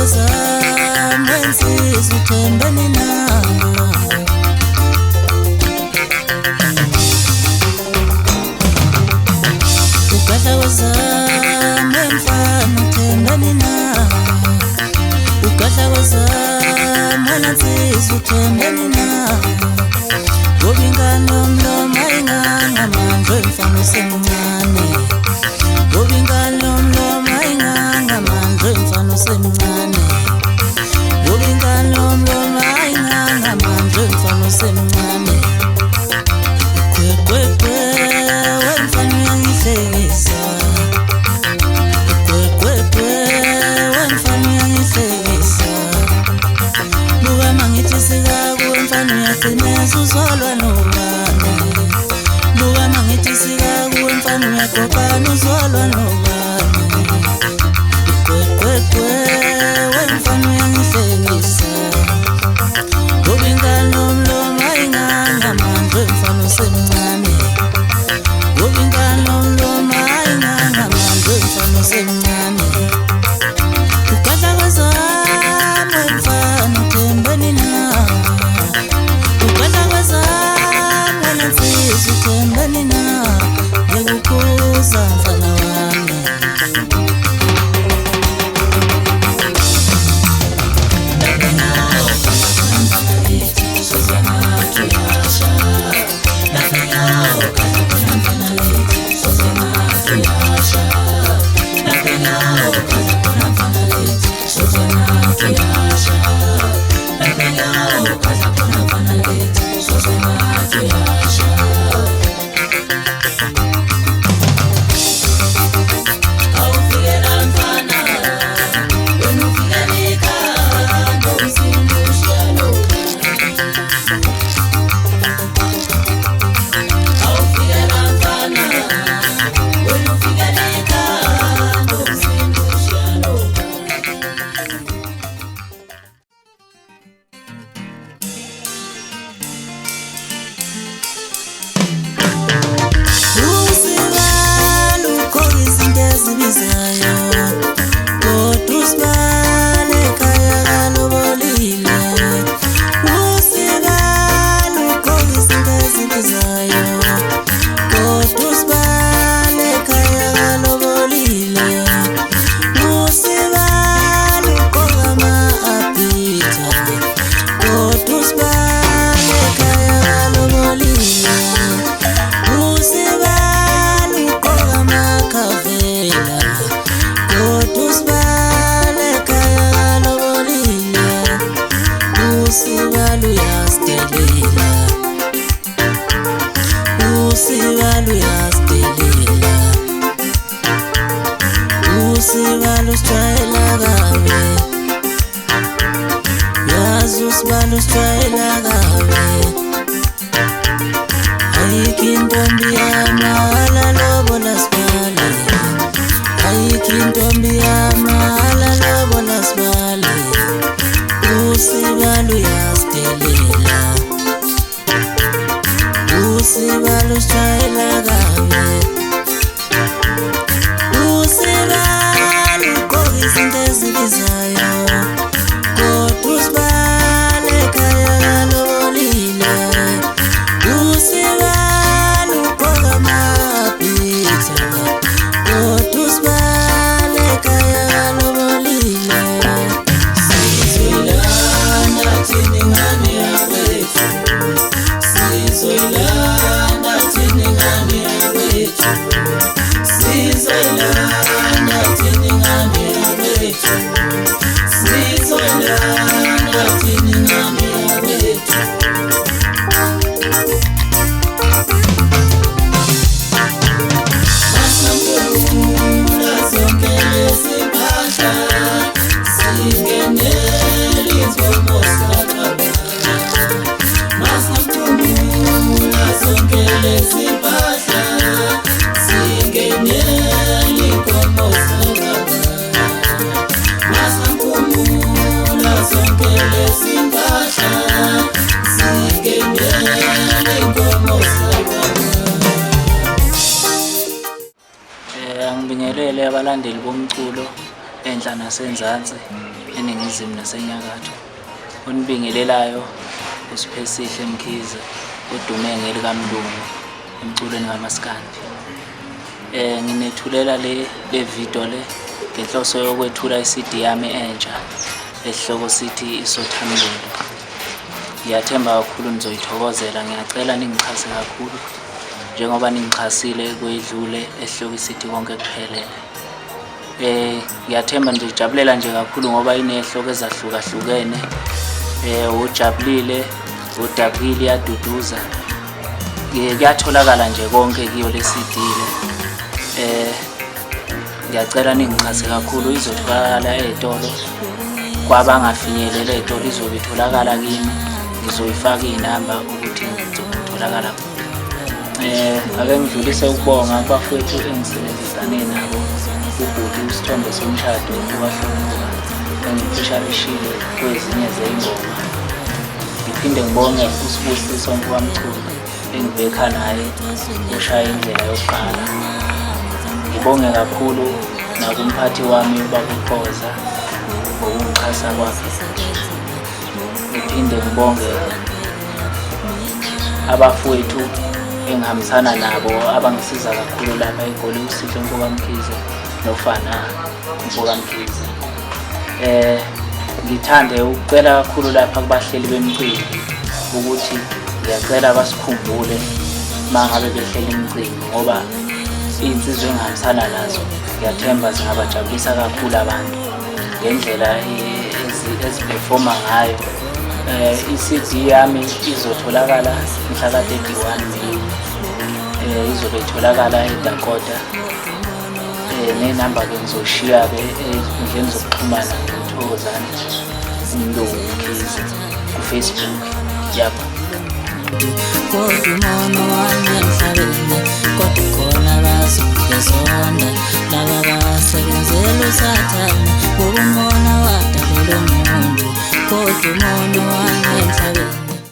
wezami wensizwa uthembeni na ukadla wezami wemfana uthembeni na ukadla wezami wena nsizwa uthembeni na ngoba ingane yomlomo ayingangamandla wemfana usemncane ngoba ingane yomlomo ayingangamandla wemfana usemncane ngoba ingane yomlomo ayingangamandla wemfana usemncane kwekwekwe wemfana uyangihlekisa kwekwekwe wemfana uyangihlekisa buka mangithi sikakuwe mfana uyagcineza uzolwa nobani buka mangithi sikakuwe mfana uyagobhana uzolwa nobani kwekwekwe wemfana uyangihlekisa ngoba ingane yomlomo ayingangamandla wemfana usemncane ngoba ingane yomlomo ayingangamandla wemfana usemncane ukadla kwezami wemfana uthembeni na ukadla kwezami wena nsizwa uthembeni na ngikukuza mfana wami Angibingelele abalandeli bomculo enhla nasenzansi, eningizimu nasenyakatho. Onibingelelayo uSiphesihle Mkhize, odume ngelikaMlungu emculweni kamaskandi. Nginethulela le video le ngenhloso yokwethula i-CD yami entsha esihloko sithi Isothamlilo. Ngiyathemba kakhulu nizoyithokozela. Ngiyacela ningichase kakhulu njengoba ningichasile kwedlule esihloko sithi konke kuphelele. Ngiyathemba nizoyijabulela nje kakhulu ngoba inehloko ezahlukahlukene, ujabulile, udabukile, iyaduduza. Kuyatholakala nje konke kiyo le CD le. Ngiyacela ningichase kakhulu. Izotholakala ey'tolo, kwabangafinyelele ey'tolo izobe itholakala kimi. Ngizoyifaka iy'namba ukuthi izotholakala. Ake ngidlulise ukubonga kubafowethu engisebenzisane nabo, uBhuti Isithombe Somshado ukaHlonipha engiphisharishile kwezinye zey'ngoma. Ngiphinde ngibonge uSibusiso Mfowamchunu engibekha naye ushaya indlela yokuqala. Ngibonge kakhulu nakumphathi wami uBabuphoza ngokungichasa kwakhe. Ngiphinde ngibonge abafowethu engihambisana nabo abangisiza kakhulu lapha eGoli, uSihle Mfowamkhize noFana Mfowamkhize. Ngithande ukucela kakhulu lapha kubahleli bemicimbi ukuthi ngiyacela basikhumbule mangabe behlela imicimbi, ngoba iy'nsizwa engihambisana nazo ngiyathemba zingabajabulisa kakhulu abantu ngendlela eziphefoma ngayo. I-CD yami izotholakala mhla ka-31 Meyi. Izobe itholakala eDakota. Nenamba-ke ngizoshiya-ke ey'nkundleni zokuxhumana ngithokozane uMlungu Mkhize ku-Facebook. Yabo. Kodwa umono wami emhlabeni, kodwa khona bazongizonda laba basebenzela uSathane, ngoba umona wadalela umuntu. Kodwa umono wami emhlabeni.